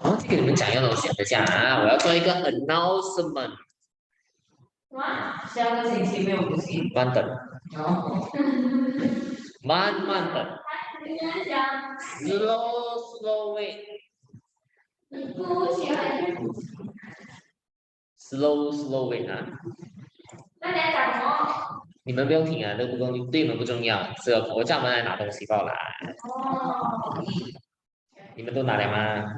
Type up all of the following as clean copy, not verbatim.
我跟你们讲一个东西，等一下啊，我要做一个 announcement。下个星期没有补习。慢等，哦。慢慢等，slow wait。slow wait 啊。那你要讲什么？你们不用听啊，这不重，对你们不重要。这我叫你们来拿东西过来。哦。你们都拿了吗？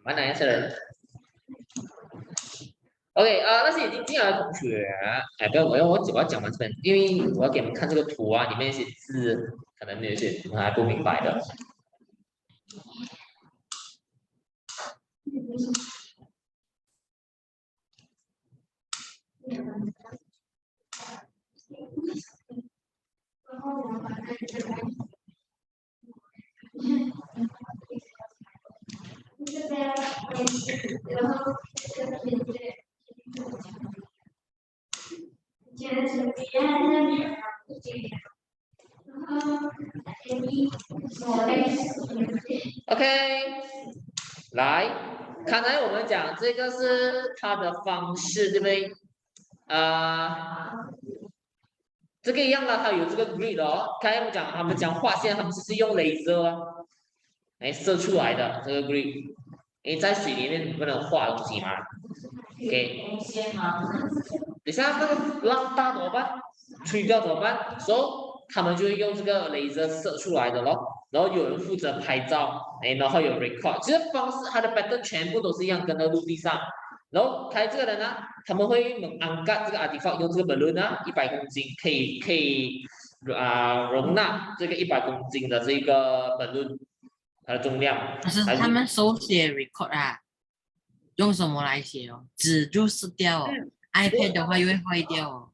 蛮哪一些人？OK 那些已经进来的同学，哎，不要，我要讲完这边，因为我要给你们看这个图啊，里面一些字可能有些你们还不明白的。OK，来，刚才我们讲这个是它的方式，对不对？这个一样的，它有这个 grid 哦。刚才我们讲，他们讲画线，他们只是用 laser 来射出来的这个 grid。因为在水里面你不能画东西嘛。OK。等下那个浪大怎么办？吹掉怎么办？所以他们就会用这个 laser 射出来的咯。然后有人负责拍照，然后有 record。其实方式它的 pattern 全部都是一样，跟在陆地上。然后拍这个人呢，他们会安盖这个 artifact 用这个 balloon 啊，100公斤可以容纳这个100公斤的这个 balloon 它的重量。可是他们手写 record 啊，用什么来写哦？纸就撕掉哦。iPad 的话又会坏掉哦。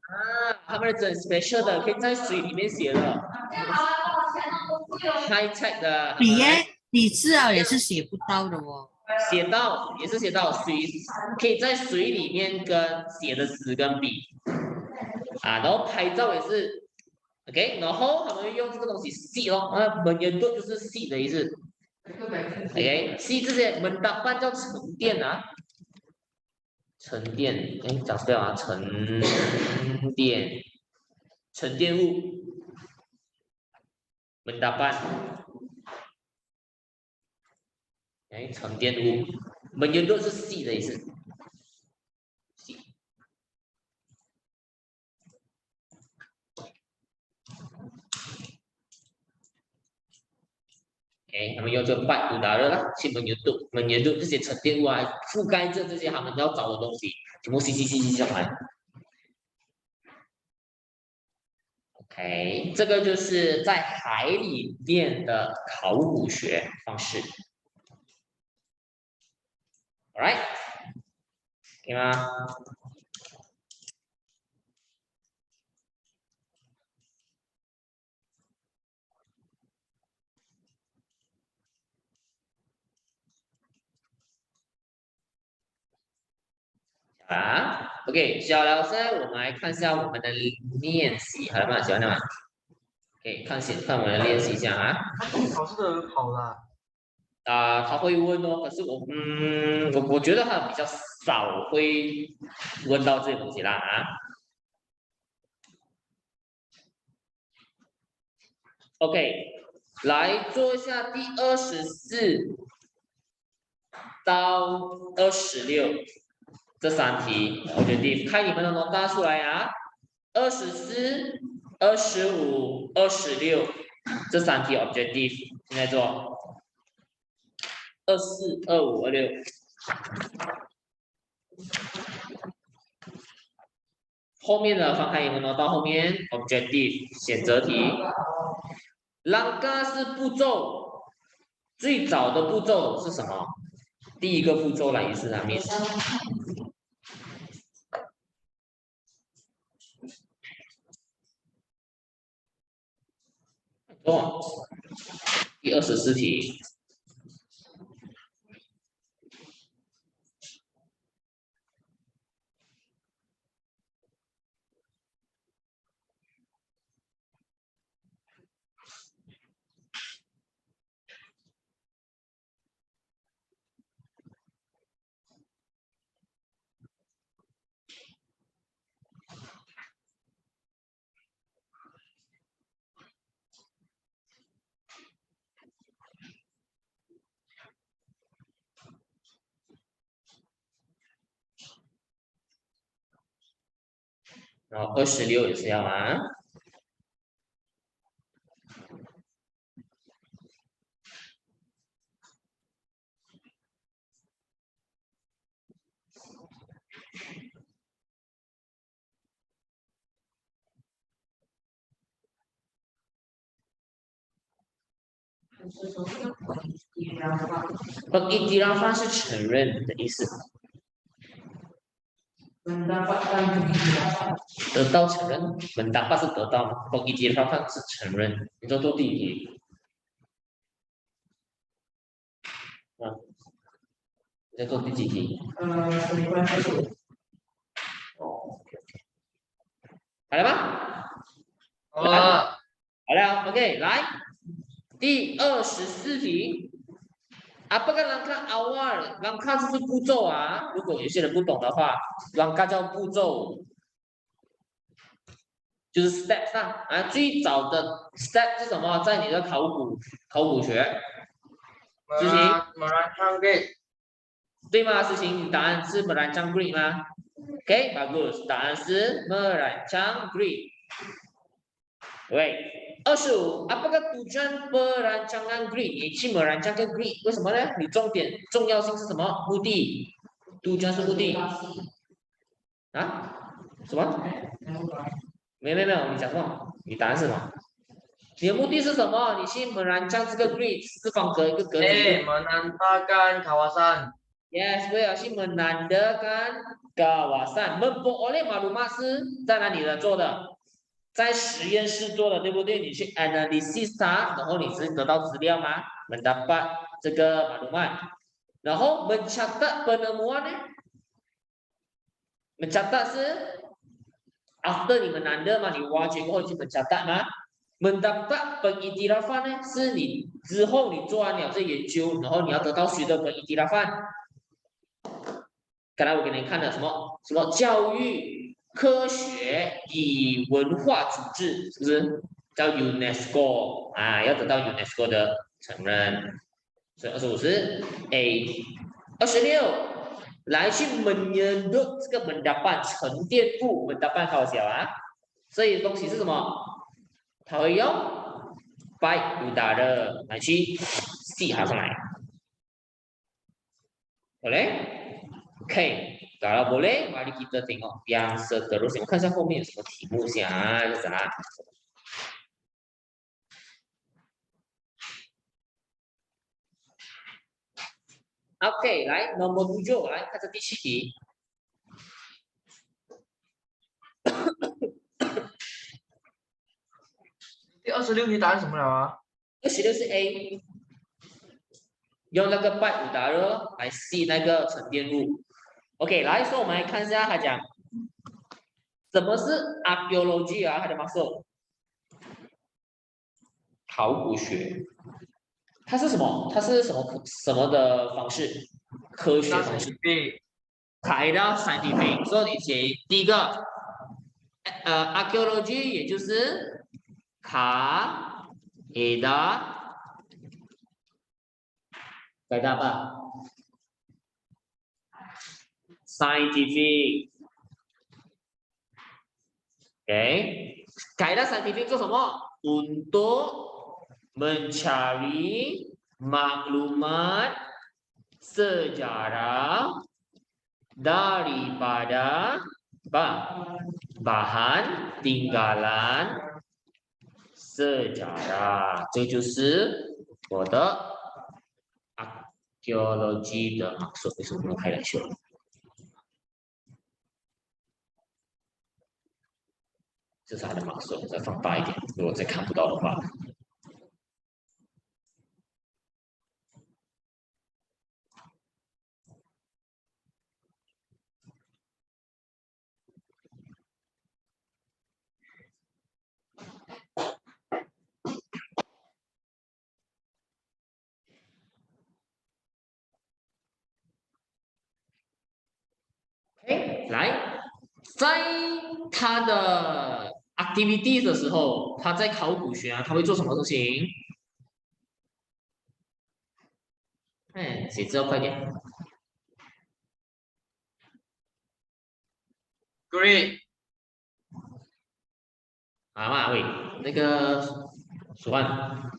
他们的真 special 的，可以在水里面写的，high tech 的。笔耶，笔字啊也是写不到的哦。写到也是写到水，可以在水里面跟写的纸跟笔然后拍照也是 OK， 然后他们用这个东西吸咯，门岩盾就是吸的意思。OK， 吸这些门打扮叫沉淀啊，沉淀，讲错了啊，沉淀物，门打扮。沉淀物，门岩盾是细的意思。他们用这个拜乌达热啦，去门岩盾这些沉淀物啊，覆盖着这些他们要找的东西，全部吸上来。OK， 这个就是在海里面的考古学方式。Alright， 可以吗？OK， 小老师，我们来看一下我们的练习，好了吗？喜欢的吗？可以看我们的练习一下啊。考试的人好啦。他会问哦，可是我觉得他比较少会问到这些东西啦OK， 来做一下第24到26这3题，我决定看你们能不能答出来啊。24、25、26这3题 objective， 现在做24、25、26。后面的翻开英文哦，到后面 objective 选择题。langkah 是步骤，最早的步骤是什么？第一个步骤来一次啊，Miss。哦，第24题。然后26也是要啊。Pengiktirafan 是承认的意思， mendapatkan kebijakan 得到承认，mendapat 是得到嘛，pengiktirafan 是承认。你做第一题，啊，你在做第几题？ selingkuhan tersebut 哦，好了吗？好了，好了 ，OK， 来，第24题。Apakah langkah awal？ langkah 就是步骤啊。如果有些人不懂的话，langkah 叫步骤，就是 steps 啊。最早的 step 是什么？在你的考古学，知行 merancang grid 对吗？思晴，你答案是 merancang grid 吗 ？OK， bagus， 答案是 merancang grid。对，25 apakah tujuan perancangan grid？ 你去 merancang 个 grid， 为什么呢？你重要性是什么？目的，tujuan 是目的啊？什么？没有，你讲什么？你答案是什么？你的目的是什么？你去 merancang 这个 grid 四方格一个格子。menandakan kawasan Yes， 我要去 menandakan kawasan。memperoleh maklumat 是在哪里的做的？在实验室做的，对不对？你去 analysis 它，然后你是得到资料吗 ？mendapat 这个maklumat。然后 mencatat penemuan 呢 ？mencatat 是 after 你menanda 嘛，你挖掘过后去 mencatat 吗？mendapat pengiktirafan 呢，是你之后你做完了这研究，然后你要得到谁的 pengiktirafan？刚才我给你看的什么教育、科学与文化组织，是不是叫 UNESCO 啊？要得到 UNESCO 的承认。所以25是 A。26来去 menyedot 这个 mendapat 沉淀物 mendapat 好小啊，所以东西是什么？它会用 baik udara 来去记它上来。Boleh？OK。Kalau boleh, mari kita tengok yang seterusnya. 我看一下后面有什么题目先啊，就是啊。OK， 来 nomor 7， 来看这第7题。第26题答案什么了啊26是 A， 用那个拜五达热来吸那个沉淀物。OK， 来说我们来看一下，他讲什么是 archaeology 啊？他的 muscle 考古学，它是什么？它是什么的方式？科学方式。Kaidah scientific， 所以你写第一个archaeology 也就是kaidah apa scientific。OK， kaidah scientific 做什么？ Untuk mencari maklumat sejarah daripada apa? bahan tinggalan sejarah，这就是我的 archaeology 的 maksud。为什么不能开来修？这是它的 maksud，再放大一点，如果再看不到的话。OK，来，在他的 activity 的时候，他在考古学啊，他会做什么事情？哎，谁知道？快点！ Great，啊喂，那个蜀汉，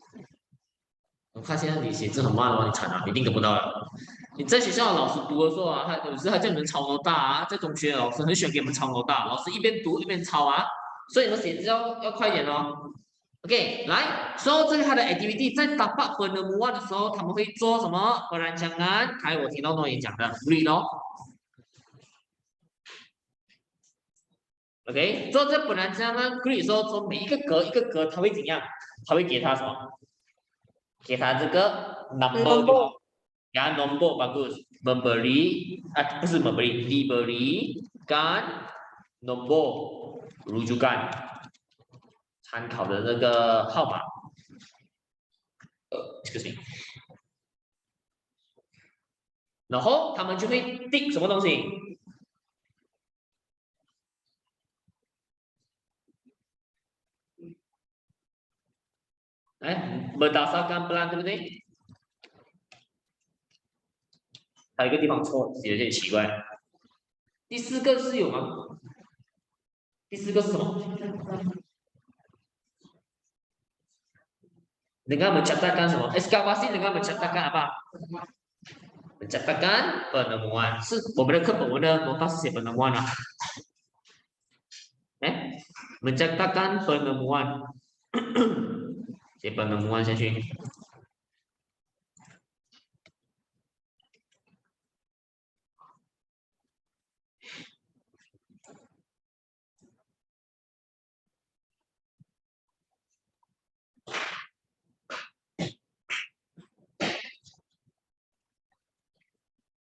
我看现在你写字很慢哦，你惨了，你一定跟不到了。你在学校老师读的时候啊，他有时他叫你们抄 n 大啊，在中学老师很喜欢给你们抄 n 大，老师一边读一边抄啊，所以你们写字要快一点哦。OK， 来，说这个他的 activity 在打 a 本的 one 的时候，他们会做什么？不然讲啊，还有我听到诺言讲的 read 哦。OK， 做这本来这样呢 ，read 说做每一个格一个格，他会怎样？他会给他什么？给他这个 number。Ya nombor bagus memberi不是 memberi diberikan nombor rujukan 参考的那个号码excuse me， 然后他们就会定什么东西？哎 berdasarkan pelan 对不对？还有一个地方错，有点奇怪。第四个是有吗？第四个是什么？Dengan mencatatkan 什么 ？excavasi dengan mencatatkan apa？ mencatatkan penemuan， 是我们的课本，我们的文法是写 penemuan 啊。哎 ，mencatatkan penemuan， 写 penemuan 下去。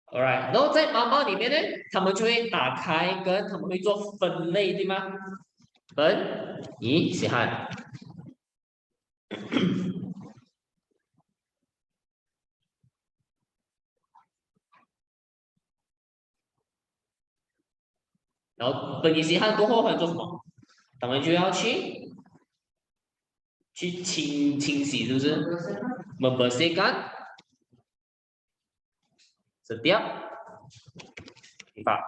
Alright， 然后在猫猫里面呢，他们就会打开跟他们会做分类，对吗？本乙写汉。然后本乙写汉过后还做什么？他们就要去清洗，是不是 ？membersihkan setiap tempat。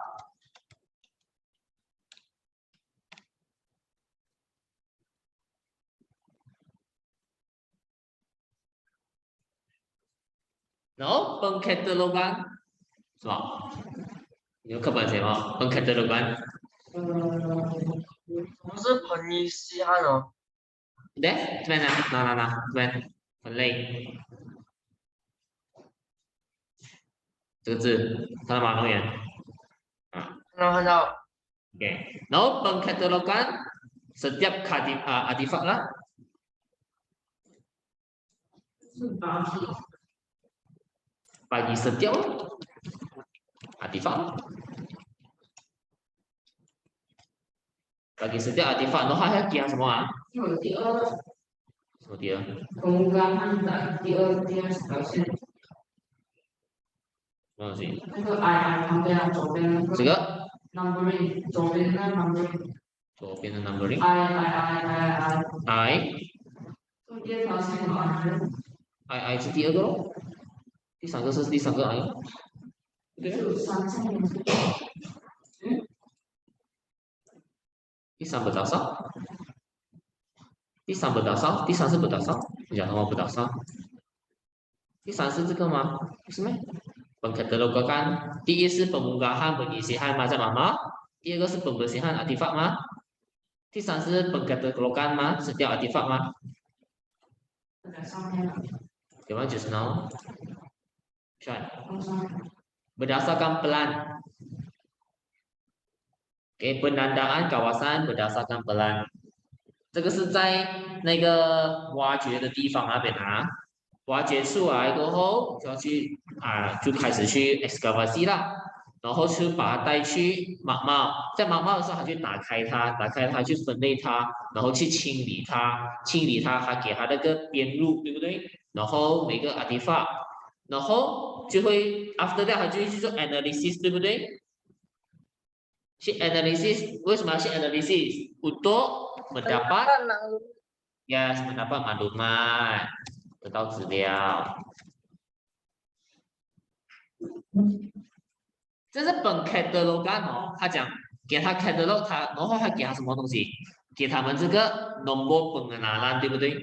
然后pengkatalogan 是吧？你的课本写吗？pengkatalogan 不是彭伊西汉哦。对，这边呢，这边分类这个字，看到吗？同学？啊看到。 ，OK。然后pengkatalogan setiap artifak 啦。bagi setiap artifak bagi setiap artifak， 然后还要加什么啊？第二，什么第二？公干汉的第二条线，什么东西？那个 I 旁边啊，左边那个这个 numbering，左边那 numbering，左边的 numbering I， 第二条线有 I 是第二个咯，第三个是第三个 I， 对有三线，第三berdasar， 第三 berdasar， 第三是 berdasar， 你讲什么 berdasar？ 第三是这个吗？不是吗？pengkatalogan， 第一是pemunggahan pengisian 嘛，在吗？第二个是pembersihan artifak 吗？第三是本 catalogan 吗？是掉 artifact 吗？在上面了，有吗？just now。Sean。放上面。Berdasarkan plan. OK， penandaan kawasan berdasarkan plan。这个是在那个挖掘的地方那边啊，挖掘出来过后就要去就开始去 excavation 啦，然后去把它带去马帽，在马帽的时候，他就打开它去分类它，然后去清理它，还给它那个编入，对不对？然后每个 artifact，然后就会 after that 他就会去做 analysis， 对不对？去 analysis， 为什么要去 analysis？ untuk mendapat yes mendapat maklumat， 得到资料。这是本 catalogan 哦，他讲给他 catalog， 然后还给他什么东西？给他们这个 nombor pengenalan， 对不对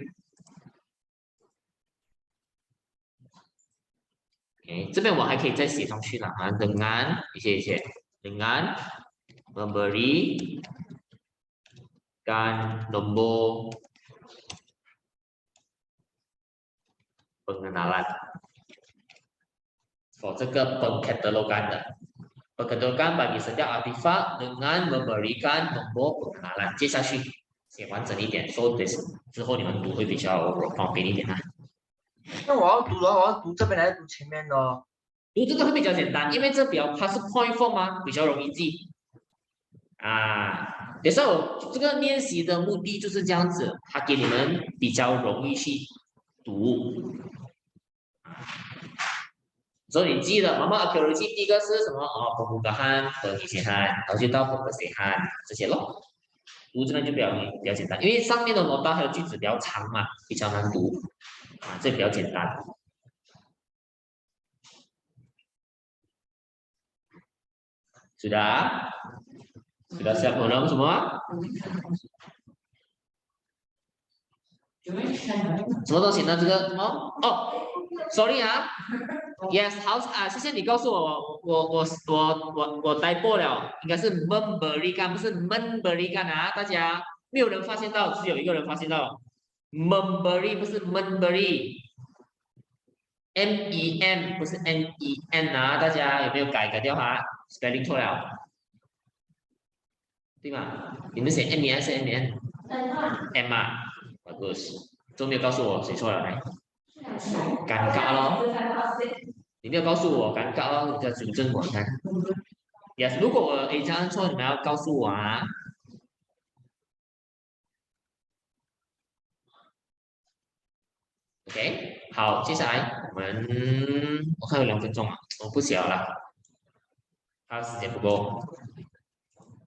？OK， 这边我还可以再写上去了啊，dengan 一些 dengan memberikan nombor pengenalan for 这个本 catalogan 的。Perkenalan bagi setiap artifak dengan memberikan nombor pengenalan。接下去写完整一点，so this 之后你们读会比较方便一点啊。那我要读的话，我要读这边还是读前面的？读这个会比较简单，因为它是 point form 嘛，比较容易记啊。有时候这个练习的目的就是这样子，它给你们比较容易去读。所以你记得，妈妈 accuracy 第一个是什么？哦，pembukaan pengisian，然后就到 pembersihan 这些咯。读这边就比较简单，因为上面的 nota 还有句子比较长嘛，比较难读啊，这比较简单。sudah siap belum semua？ 什么东西呢？这个什么？哦 ，sorry 啊。Yes， 好啊，谢谢你告诉我呆过了，应该是 memberikan， 不是 memberikan 啊，大家没有人发现到，只有一个人发现到 memberi 不是 memberi，M-E-M 不是 N-E-N 啊，大家有没有改掉哈 ？spelling 错了，对吗？你们写 M-E-N 还是 M-E-N？M 啊 ，bagus， 都没有告诉我写错了，来，尴尬咯。你没有告诉我，尴尬哦，你要纠正我看。Yes， 如果我这样按错，你们要告诉我啊。OK， 好，接下来我看有2分钟啊，我不写了，还有时间不够。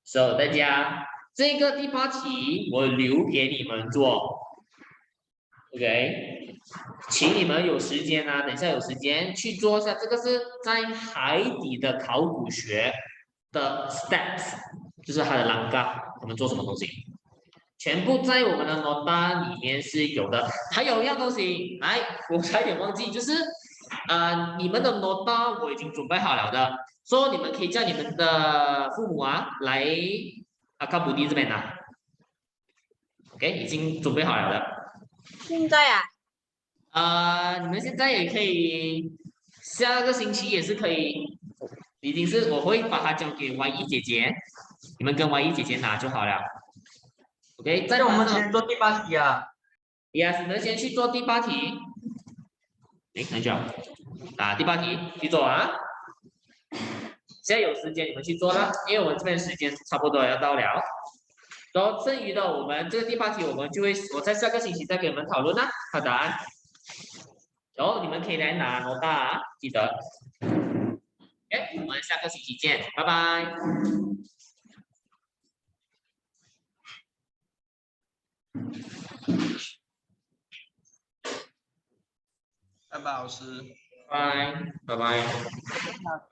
So 大家这个第8题我留给你们做 ，OK。请你们有时间啊，等一下有时间去做一下，这个是在海底的考古学的 steps， 就是它的栏杆，我们做什么东西，全部在我们的 nota 里面是有的。还有一样东西，来，我差点忘记，就是你们的 nota 我已经准备好了的，所以你们可以叫你们的父母啊来卡布迪这边拿 ，OK， 已经准备好了的。现在啊？你们现在也可以，下个星期也是可以，已经是我会把它交给 Y1 姐姐，你们跟 Y1 姐姐拿就好了。OK， 那我们先做第8题啊。Yes， 你们先去做第8题。哎，很久第8题去做啊。现在有时间你们去做了，因为我们这边时间差不多要到了。然后剩余的我们这个第8题，我在下个星期再给你们讨论啊，它答案。然后你们可以来拿 nota 啊，记得。OK， 我们下个星期见，拜拜。拜拜，老师。拜拜。拜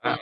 拜。拜。